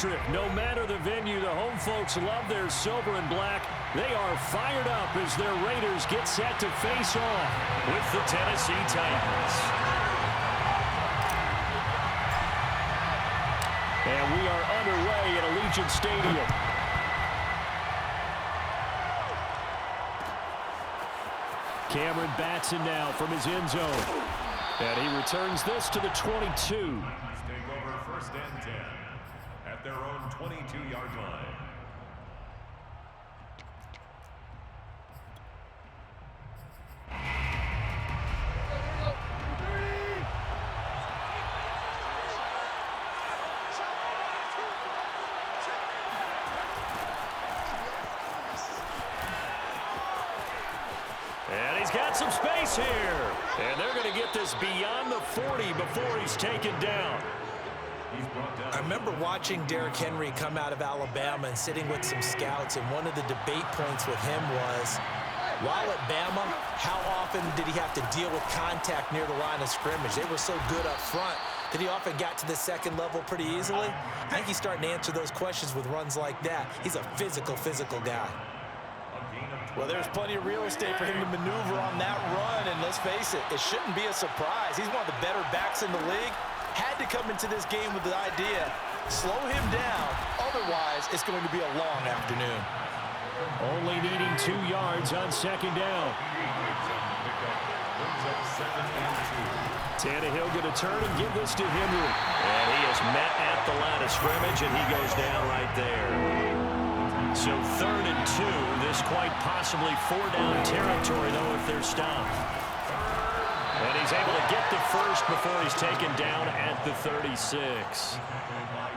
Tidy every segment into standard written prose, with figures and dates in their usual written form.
Strip. No matter the venue, the home folks love their silver and black. They are fired up as their Raiders get set to face off with the Tennessee Titans. And we are underway at Allegiant Stadium. Cameron Batson now from his end zone. And he returns this to the 22. Take over 1st and 10 at their own 22-yard line. And he's got some space here. And they're going to get this beyond the 40 before he's taken down. I remember watching Derrick Henry come out of Alabama and sitting with some scouts, and one of the debate points with him was, while at Bama, how often did he have to deal with contact near the line of scrimmage? They were so good up front that he often got to the second level pretty easily. I think he's starting to answer those questions with runs like that. He's a physical guy. Well, there's plenty of real estate for him to maneuver on that run, and let's face it, it shouldn't be a surprise. He's one of the better backs in the league. Had to come into this game with the idea, slow him down, otherwise it's going to be a long afternoon. Only needing 2 yards on 2nd down. Tannehill going to turn and give this to Henry. And he is met at the line of scrimmage, and he goes down right there. So 3rd and 2, this quite possibly 4-down territory, though, if they're stopped. And he's able to get the first before he's taken down at the 36.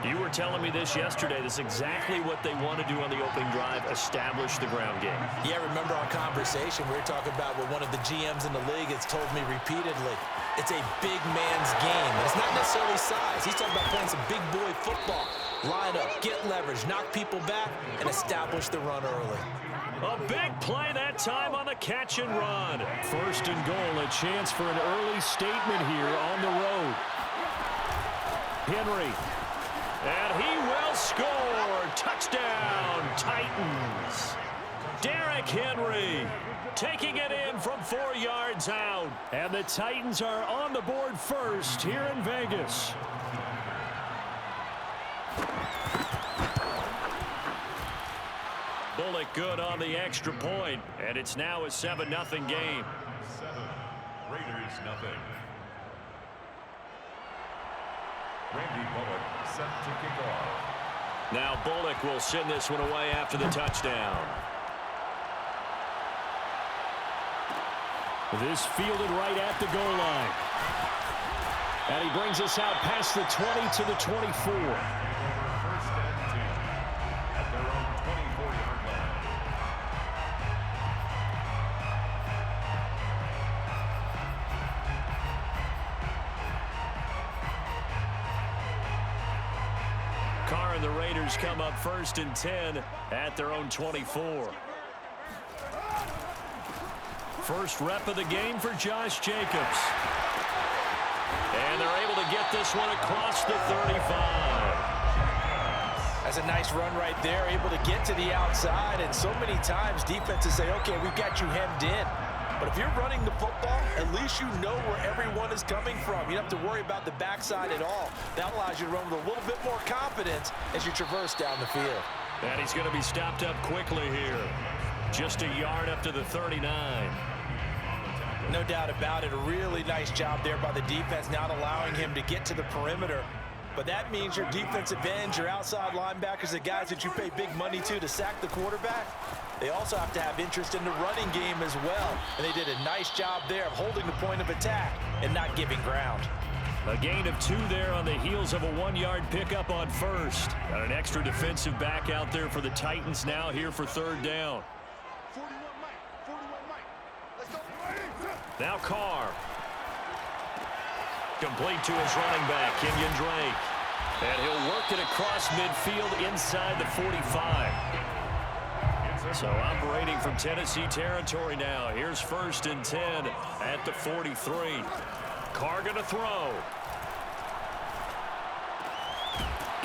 You were telling me this yesterday. This is exactly what they want to do on the opening drive, establish the ground game. Yeah, remember our conversation? We were talking about what one of the GMs in the league has told me repeatedly. It's a big man's game. And it's not necessarily size. He's talking about playing some big boy football. Line up, get leverage, knock people back, and establish the run early. A big play that time on the catch and run. 1st and goal, a chance for an early statement here on the road. Henry. And he will score. Touchdown, Titans. Derrick Henry taking it in from 4 yards out. And the Titans are on the board first here in Vegas. Bullock good on the extra point, and it's now a 7-0 game. 7, Raiders nothing. Randy Bullock set to kick off. Now Bullock will send this one away after the touchdown. This fielded right at the goal line. And he brings us out past the 20 to the 24. The Raiders come up 1st and 10 at their own 24. First rep of the game for Josh Jacobs. And they're able to get this one across the 35. That's a nice run right there, able to get to the outside, and so many times defenses say, okay, we've got you hemmed in. But if you're running the football, at least you know where everyone is coming from. You don't have to worry about the backside at all. That allows you to run with a little bit more confidence as you traverse down the field. And he's going to be stopped up quickly here. Just a yard up to the 39. No doubt about it. A really nice job there by the defense, not allowing him to get to the perimeter. But that means your defensive ends, your outside linebackers, the guys that you pay big money to sack the quarterback, they also have to have interest in the running game as well. And they did a nice job there of holding the point of attack and not giving ground. A gain of 2 there on the heels of a 1-yard pickup on first. Got an extra defensive back out there for the Titans now here for 3rd down. Now Carr. Complete to his running back, Kenyon Drake. And he'll work it across midfield inside the 45. So operating from Tennessee territory now. Here's 1st and 10 at the 43. Carr going to throw.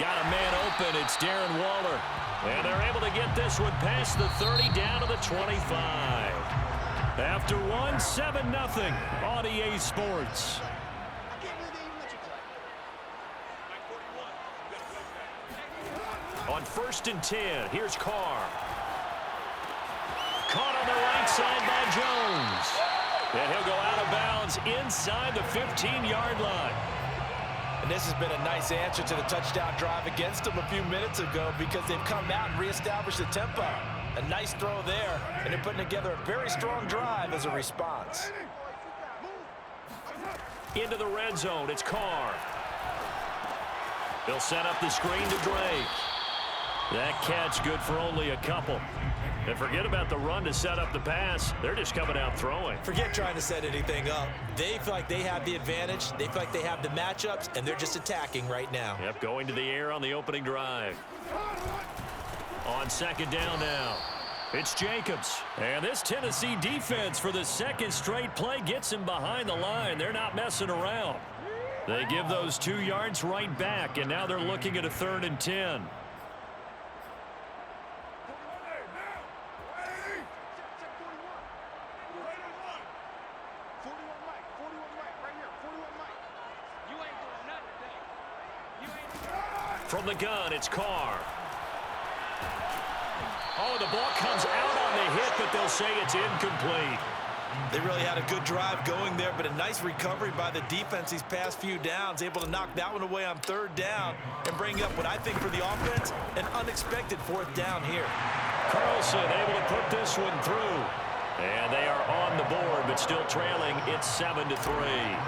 Got a man open. It's Darren Waller. And they're able to get this one past the 30 down to the 25. After one, 7-0 on EA Sports. On 1st and 10, here's Carr. Caught on the right side by Jones. And he'll go out of bounds inside the 15-yard line. And this has been a nice answer to the touchdown drive against them a few minutes ago because they've come out and reestablished the tempo. A nice throw there, and they're putting together a very strong drive as a response. Into the red zone, it's Carr. He'll set up the screen to Drake. That catch good for only a couple. And forget about the run to set up the pass. They're just coming out throwing. Forget trying to set anything up. They feel like they have the advantage. They feel like they have the matchups, and they're just attacking right now. Yep, going to the air on the opening drive. On 2nd down now, it's Jacobs. And this Tennessee defense for the second straight play gets him behind the line. They're not messing around. They give those 2 yards right back, and now they're looking at a 3rd and 10. From the gun, it's Carr. Oh, the ball comes out on the hit, but they'll say it's incomplete. They really had a good drive going there, but a nice recovery by the defense these past few downs, able to knock that one away on 3rd down and bring up what I think for the offense, an unexpected 4th down here. Carlson able to put this one through. And they are on the board, but still trailing. It's 7-3.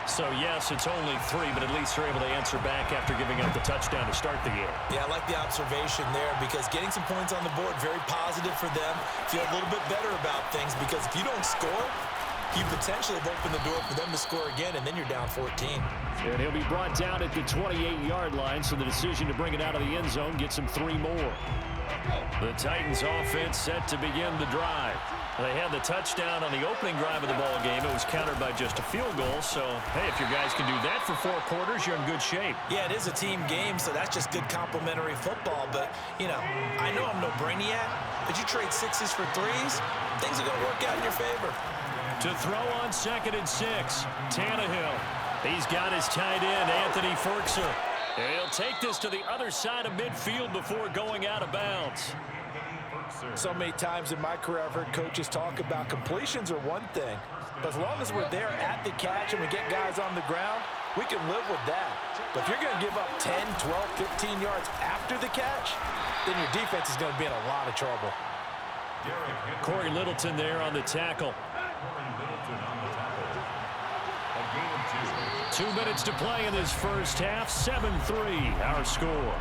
So, yes, it's only 3, but at least they're able to answer back after giving up the touchdown to start the game. Yeah, I like the observation there because getting some points on the board, very positive for them. Feel a little bit better about things because if you don't score, you potentially have opened the door for them to score again, and then you're down 14. And he'll be brought down at the 28-yard line, so the decision to bring it out of the end zone gets him 3 more. The Titans offense set to begin the drive. They had the touchdown on the opening drive of the ball game. It was countered by just a field goal. So, hey, if your guys can do that for 4 quarters, you're in good shape. Yeah, it is a team game, so that's just good complementary football. But, you know, I know I'm no brainiac, but you trade 6s for 3s, things are going to work out in your favor. To throw on 2nd and 6, Tannehill. He's got his tight end, Anthony Ferkser. And he'll take this to the other side of midfield before going out of bounds. So many times in my career, I've heard coaches talk about completions are one thing, but as long as we're there at the catch and we get guys on the ground, we can live with that. But if you're going to give up 10, 12, 15 yards after the catch, then your defense is going to be in a lot of trouble. Corey Littleton there on the tackle. 2 minutes to play in this first half, 7-3 our score.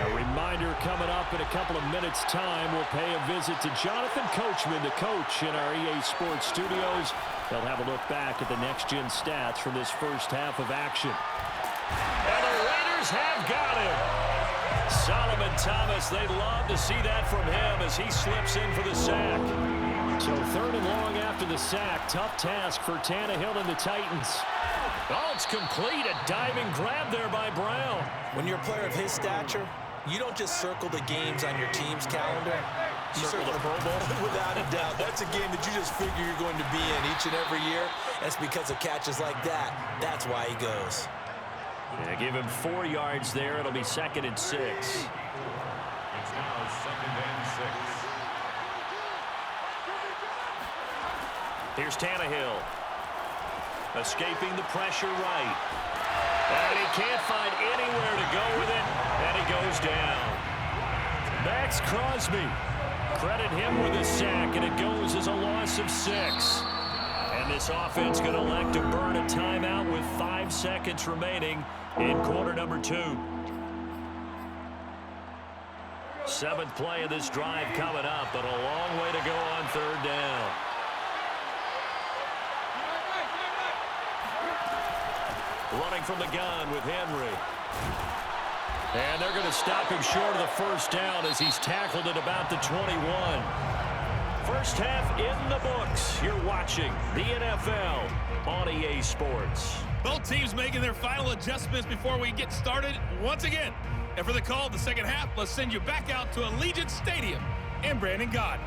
A reminder coming up in a couple of minutes' time, we'll pay a visit to Jonathan Coachman, the coach in our EA Sports studios. They'll have a look back at the next-gen stats from this first half of action. And the Raiders have got him. Solomon Thomas, they'd love to see that from him as he slips in for the sack. So 3rd and long after the sack. Tough task for Tannehill and the Titans. Oh, it's complete. A diving grab there by Brown. When you're a player of his stature, you don't just circle the games on your team's calendar. You circle the Pro Bowl. Without a doubt. That's a game that you just figure you're going to be in each and every year. That's because of catches like that. That's why he goes. Yeah, give him 4 yards there. It'll be 2nd and 6. It's now 2nd and 6. Here's Tannehill. Escaping the pressure right. And he can't find anywhere to go with it. And he goes down. Max Crosby. Credit him with a sack, and it goes as a loss of 6. And this offense going to elect to burn a timeout with 5 seconds remaining in quarter number 2. 7th play of this drive coming up, but a long way to go on 3rd down. Running from the gun with Henry. And they're going to stop him short of the first down as he's tackled at about the 21. First half in the books. You're watching the NFL on EA Sports. Both teams making their final adjustments before we get started once again. And for the call of the second half, let's send you back out to Allegiant Stadium in Brandon Gaudin.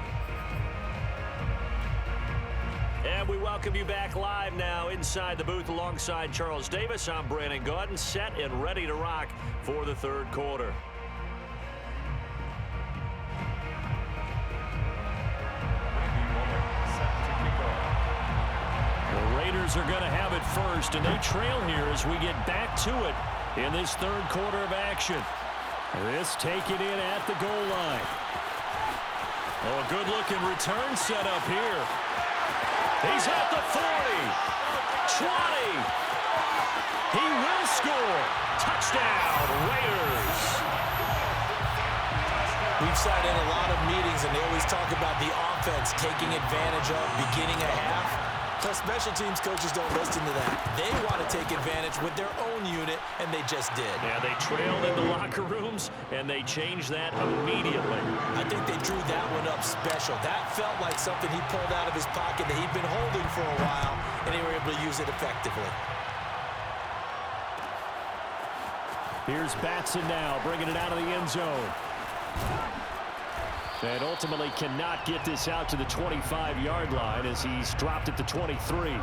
And we welcome you back live now inside the booth alongside Charles Davis. I'm Brandon Gaudin, set and ready to rock for the third quarter. The Raiders are going to have it first, and they trail here as we get back to it in this third quarter of action. This taken in at the goal line. Oh, a good-looking return set up here. He's at the 40, 20. He will score. Touchdown, Raiders. We've sat in a lot of meetings, and they always talk about the offense taking advantage of beginning a half. The special teams coaches don't listen to that. They want to take advantage with their own unit, and they just did. Yeah, they trailed in the locker rooms, and they changed that immediately. I think they drew that one up special. That felt like something he pulled out of his pocket that he'd been holding for a while, and they were able to use it effectively. Here's Batson now, bringing it out of the end zone. And ultimately cannot get this out to the 25-yard line as he's dropped at the 23.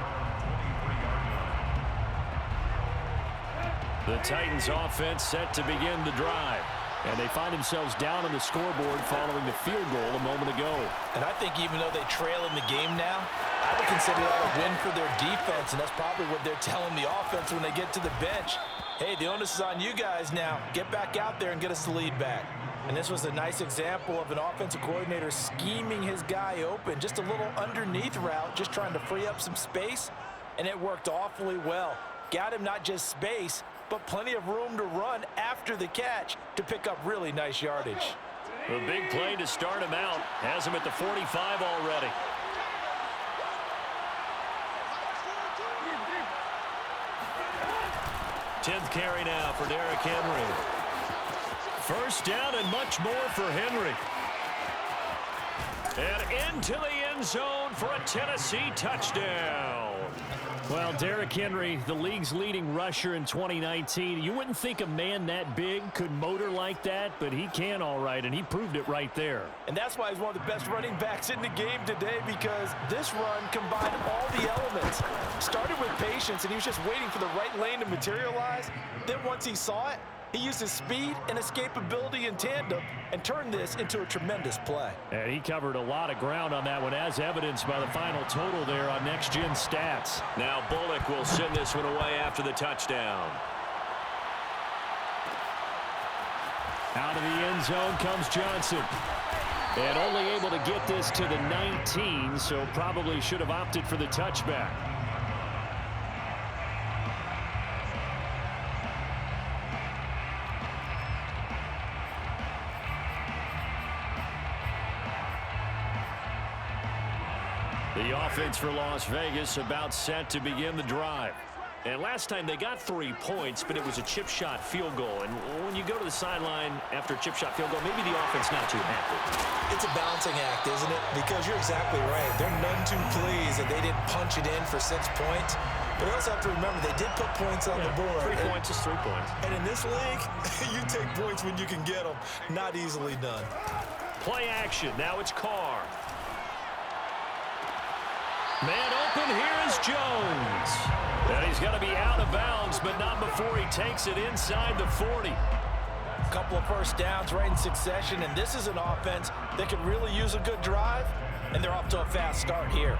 The Titans offense set to begin the drive. And they find themselves down on the scoreboard following the field goal a moment ago. And I think even though they trail in the game now, I would consider that a win for their defense, and that's probably what they're telling the offense when they get to the bench. Hey, the onus is on you guys now. Get back out there and get us the lead back. And this was a nice example of an offensive coordinator scheming his guy open. Just a little underneath route, just trying to free up some space, and it worked awfully well. Got him not just space, but plenty of room to run after the catch to pick up really nice yardage. A big play to start him out. Has him at the 45 already. Tenth carry now for Derrick Henry. First down and much more for Henry. And into the end zone for a Tennessee touchdown. Well, Derrick Henry, the league's leading rusher in 2019. You wouldn't think a man that big could motor like that, but he can all right, and he proved it right there. And that's why he's one of the best running backs in the game today, because this run combined all the elements. Started with patience, and he was just waiting for the right lane to materialize. Then once he saw it, he used his speed and escapability in tandem and turned this into a tremendous play. And he covered a lot of ground on that one, as evidenced by the final total there on Next Gen Stats. Now Bullock will send this one away after the touchdown. Out of the end zone comes Johnson. And only able to get this to the 19, so probably should have opted for the touchback. The offense for Las Vegas about set to begin the drive. And last time they got 3 points, but it was a chip shot field goal. And when you go to the sideline after a chip shot field goal, maybe the offense not too happy. It's a balancing act, isn't it? Because you're exactly right. They're none too pleased that they didn't punch it in for 6 points. But you also have to remember they did put points on the board. 3 points is 3 points. And in this league, you take points when you can get them. Not easily done. Play action. Now it's Carr. Man open, here is Jones. And he's going to be out of bounds, but not before he takes it inside the 40. A couple of first downs right in succession, and this is an offense that could really use a good drive, and they're off to a fast start here.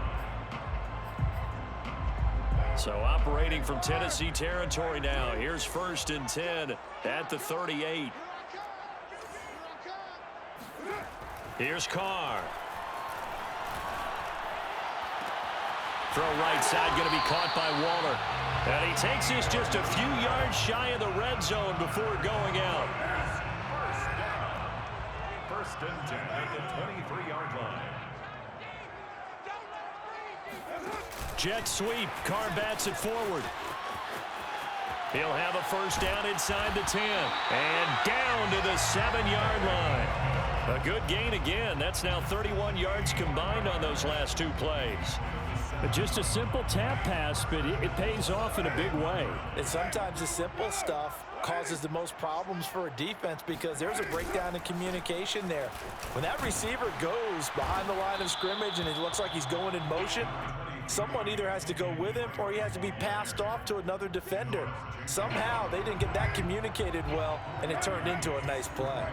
So operating from Tennessee territory now. Here's 1st and 10 at the 38. Here's Carr. Throw right side, going to be caught by Waller. And he takes this just a few yards shy of the red zone before going out. First and 10 at the 23-yard line. Jet sweep. Carr bats it forward. He'll have a first down inside the 10. And down to the 7-yard line. A good gain again. That's now 31 yards combined on those last two plays. Just a simple tap pass, but it pays off in a big way. And sometimes the simple stuff causes the most problems for a defense because there's a breakdown in communication there. When that receiver goes behind the line of scrimmage and it looks like he's going in motion, someone either has to go with him or he has to be passed off to another defender. Somehow they didn't get that communicated well, and it turned into a nice play.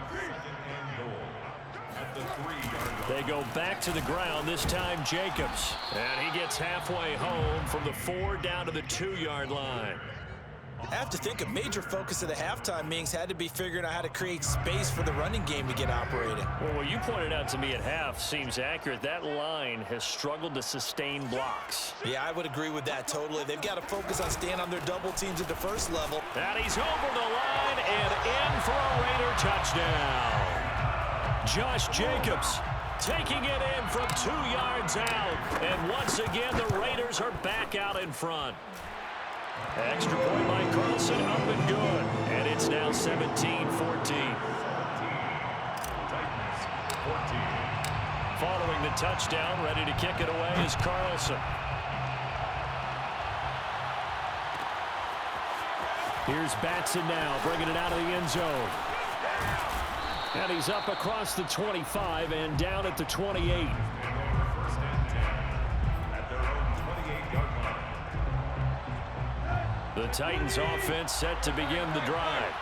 They go back to the ground, this time Jacobs. And he gets halfway home from the 4 down to the 2-yard line. I have to think a major focus of the halftime meetings had to be figuring out how to create space for the running game to get operating. Well, what you pointed out to me at half seems accurate. That line has struggled to sustain blocks. Yeah, I would agree with that totally. They've got to focus on staying on their double teams at the first level. And he's over the line and in for a Raider touchdown. Josh Jacobs taking it in from 2 yards out. And once again, the Raiders are back out in front. Extra point by Carlson, up and good. And it's now 17-14. Following the touchdown, ready to kick it away is Carlson. Here's Batson now, bringing it out of the end zone. And he's up across the 25 and down at the 28. The Titans offense set to begin the drive.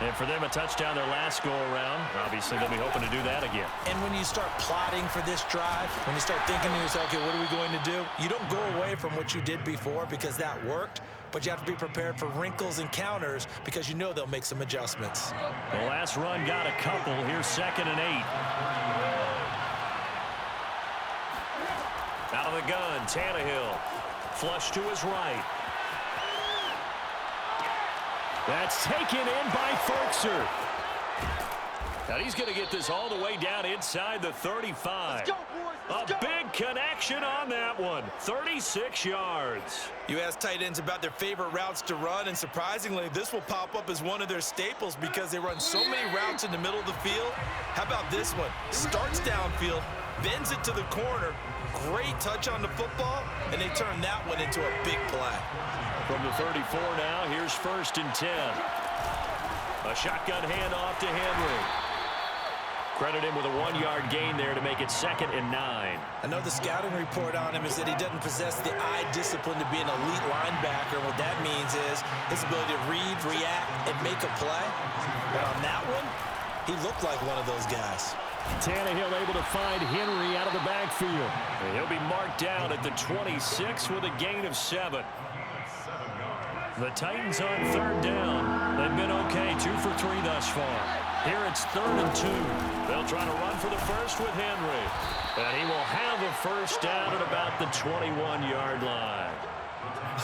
And for them, a touchdown their last go-around. Obviously, they'll be hoping to do that again. And when you start plotting for this drive, when you start thinking to yourself, okay, what are we going to do? You don't go away from what you did before because that worked, but you have to be prepared for wrinkles and counters because you know they'll make some adjustments. The last run got a couple. Here's 2nd and 8. Out of the gun, Tannehill. Flush to his right. That's taken in by Ferkser. Now he's going to get this all the way down inside the 35. A big connection on that one. 36 yards. You ask tight ends about their favorite routes to run, and surprisingly, this will pop up as one of their staples because they run so many routes in the middle of the field. How about this one? Starts downfield, bends it to the corner, great touch on the football, and they turn that one into a big play. From the 34 now, here's 1st and 10. A shotgun handoff to Henry. Credit him with a 1-yard gain there to make it 2nd and 9. I know the scouting report on him is that he doesn't possess the eye discipline to be an elite linebacker. What that means is his ability to read, react, and make a play. But on that one, he looked like one of those guys. Tannehill able to find Henry out of the backfield. And he'll be marked down at the 26 with a gain of 7. The Titans on 3rd down. They've been okay, 2 for 3 thus far. Here it's 3rd and 2. They'll try to run for the first with Henry. And he will have a first down at about the 21-yard line.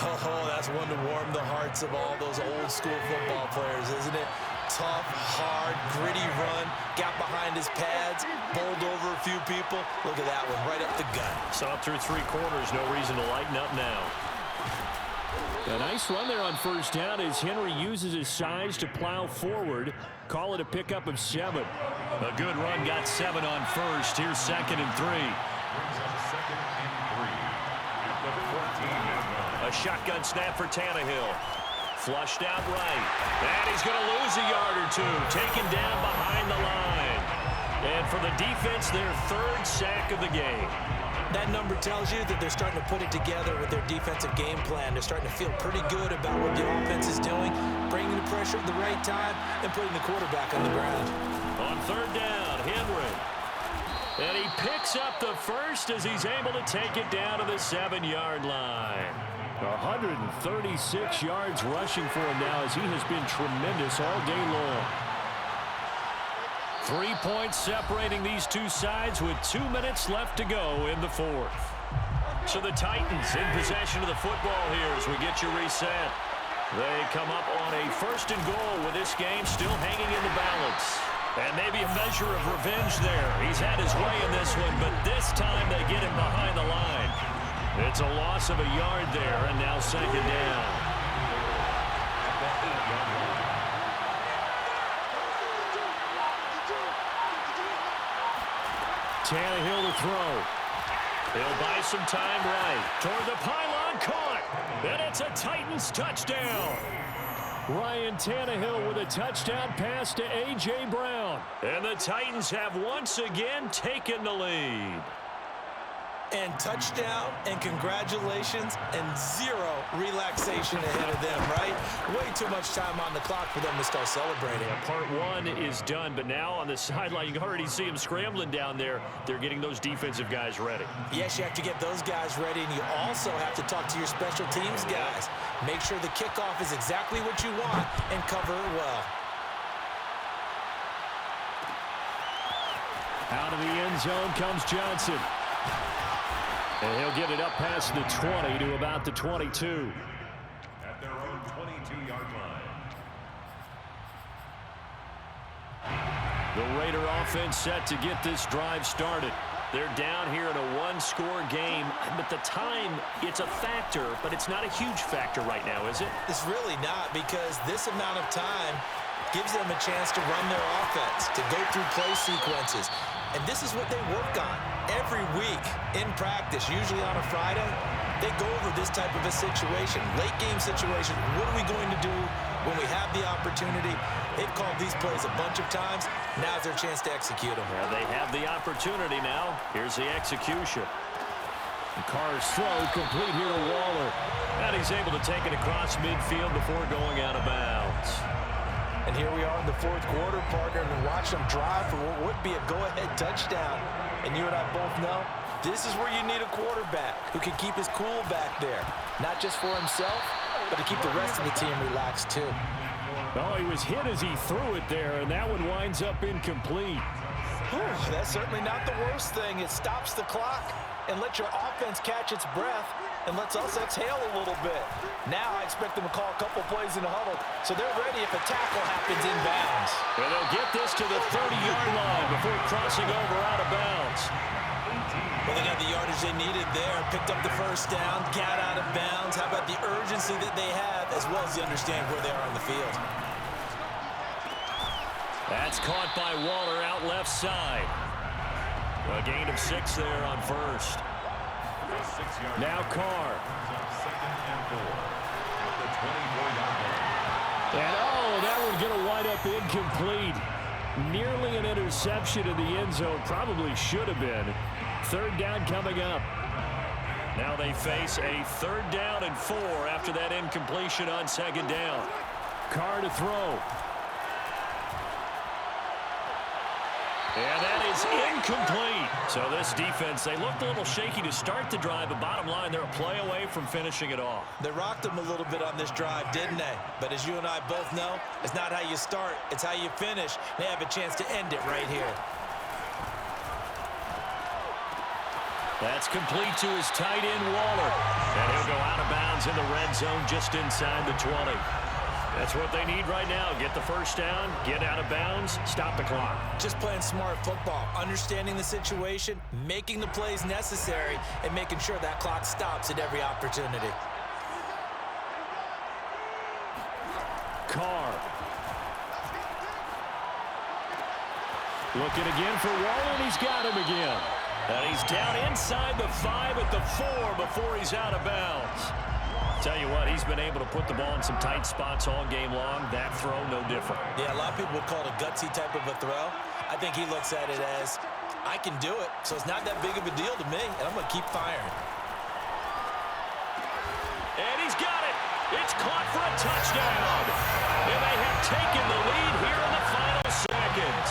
Oh, that's one to warm the hearts of all those old school football players, isn't it? Tough, hard, gritty run, got behind his pads, bowled over a few people. Look at that one, right up the gut. So up through 3 quarters, no reason to lighten up now. A nice run there on first down as Henry uses his size to plow forward. Call it a pickup of 7. A good run got 7 on first. Here's 2nd and 3. A shotgun snap for Tannehill. Flushed out right. And he's going to lose a yard or 2. Taken down behind the line. And for the defense, their 3rd sack of the game. That number tells you that they're starting to put it together with their defensive game plan. They're starting to feel pretty good about what the offense is doing, bringing the pressure at the right time, and putting the quarterback on the ground. On 3rd down, Henry. And he picks up the first as he's able to take it down to the 7-yard line. 136 yards rushing for him now as he has been tremendous all day long. 3 points separating these two sides with 2 minutes left to go in the 4th. So the Titans in possession of the football here as we get you reset. They come up on a 1st and goal with this game still hanging in the balance. And maybe a measure of revenge there. He's had his way in this one, but this time they get him behind the line. It's a loss of a yard there, and now 2nd down. Tannehill to throw. He'll buy some time right. Toward the pylon, caught. And it's a Titans touchdown. Ryan Tannehill with a touchdown pass to A.J. Brown. And the Titans have once again taken the lead. And touchdown, and congratulations, and zero relaxation ahead of them, right? Way too much time on the clock for them to start celebrating. Yeah, part one is done, but now on the sideline, you can already see them scrambling down there. They're getting those defensive guys ready. Yes, you have to get those guys ready, and you also have to talk to your special teams guys. Make sure the kickoff is exactly what you want and cover it well. Out of the end zone comes Johnson. And he'll get it up past the 20 to about the 22. At their own 22-yard line. The Raider offense set to get this drive started. They're down here in a one-score game, but the time, it's a factor, but it's not a huge factor right now, is it? It's really not, because this amount of time gives them a chance to run their offense, to go through play sequences. And this is what they work on every week in practice, usually on a Friday. They go over this type of a situation, late game situation. What are we going to do when we have the opportunity? They've called these plays a bunch of times. Now's their chance to execute them. Well, they have the opportunity now. Here's the execution. Carr's throw complete here to Waller. And he's able to take it across midfield before going out of bounds. And here we are in the fourth quarter, partner, and watch them drive for what would be a go-ahead touchdown. And you and I both know this is where you need a quarterback who can keep his cool back there. Not just for himself, but to keep the rest of the team relaxed too. Oh, he was hit as he threw it there, and that one winds up incomplete. Whew, that's certainly not the worst thing. It stops the clock and lets your offense catch its breath and lets us exhale a little bit. Now I expect them to call a couple plays in the huddle, so they're ready if a tackle happens inbounds. Well, they'll get this to the 30-yard line before crossing over out of bounds. Well, they got the yardage they needed there, picked up the first down, got out of bounds. How about the urgency that they have, as well as the understand where they are on the field? That's caught by Waller out left side. A gain of 6 there on first. Now Carr. And oh, that one's going to wind up incomplete. Nearly an interception in the end zone. Probably should have been. Third down coming up. Now they face a 3rd down and 4 after that incompletion on 2nd down. Carr to throw. And that is incomplete. So this defense, they looked a little shaky to start the drive, but bottom line, they're a play away from finishing it off. They rocked them a little bit on this drive, didn't they? But as you and I both know, it's not how you start, it's how you finish. They have a chance to end it right here. That's complete to his tight end, Waller. And he'll go out of bounds in the red zone just inside the 20. That's what they need right now. Get the first down, get out of bounds, stop the clock. Just playing smart football, understanding the situation, making the plays necessary, and making sure that clock stops at every opportunity. Carr. Looking again for Waller, and he's got him again. And he's down inside the 5 at the 4 before he's out of bounds. Tell you what, he's been able to put the ball in some tight spots all game long. That throw, no different. Yeah, a lot of people would call it a gutsy type of a throw. I think he looks at it as, I can do it, so it's not that big of a deal to me, and I'm going to keep firing. And he's got it. It's caught for a touchdown. And they have taken the lead here in the final seconds.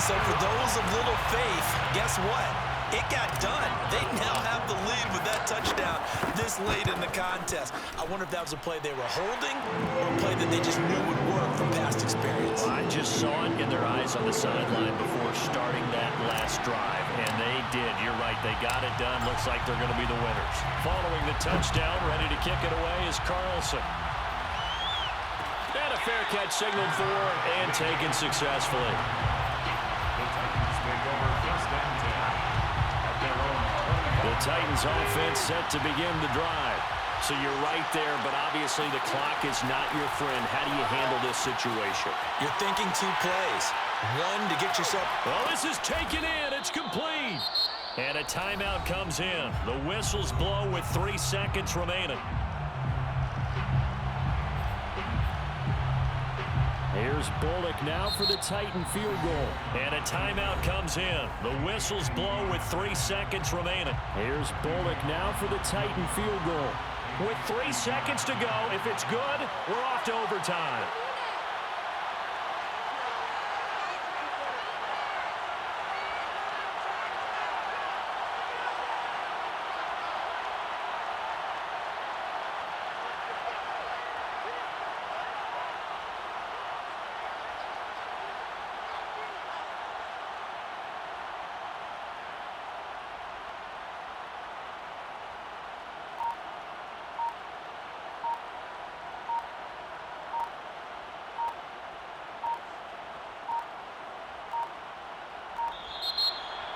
So for those of little faith, guess what? It got done. They now have the lead with that touchdown this late in the contest. I wonder if that was a play they were holding or a play that they just knew would work from past experience. I just saw it in their eyes on the sideline before starting that last drive, and they did. You're right. They got it done. Looks like they're going to be the winners. Following the touchdown, ready to kick it away is Carlson. And a fair catch signaled for and taken successfully. The Titans offense set to begin the drive. So you're right there, but obviously the clock is not your friend. How do you handle this situation? You're thinking 2 plays. One to get yourself. Well, this is taken in. It's complete. And a timeout comes in. The whistles blow with 3 seconds remaining. Here's Bullock now for the Titan field goal. And a timeout comes in. The whistles blow with 3 seconds remaining. Here's Bullock now for the Titan field goal. With 3 seconds to go, if it's good, we're off to overtime.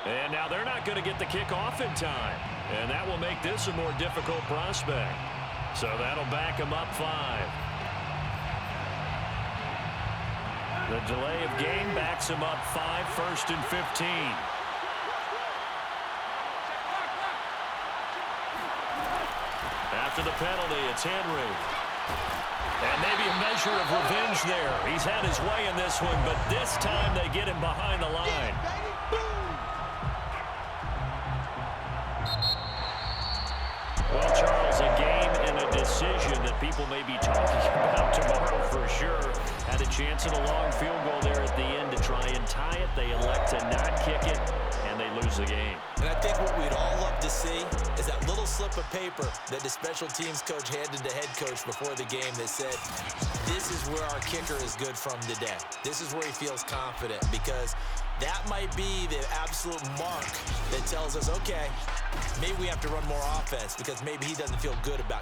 And now they're not going to get the kick off in time. And that will make this a more difficult prospect. So that'll back him up 5. The delay of game backs him up 5, 1st and 15. After the penalty, it's Henry. And maybe a measure of revenge there. He's had his way in this one, but this time they get him behind the line. Well, Charles, a game and a decision that people may be talking about tomorrow for sure. Had a chance at a long field goal there at the end to try and tie it. They elect to not kick it, and they lose the game. And I think what we'd all love to see is that little slip of paper that the special teams coach handed the head coach before the game that said, this is where our kicker is good from today. This is where he feels confident, because that might be the absolute mark that tells us, okay, maybe we have to run more offense because maybe he doesn't feel good about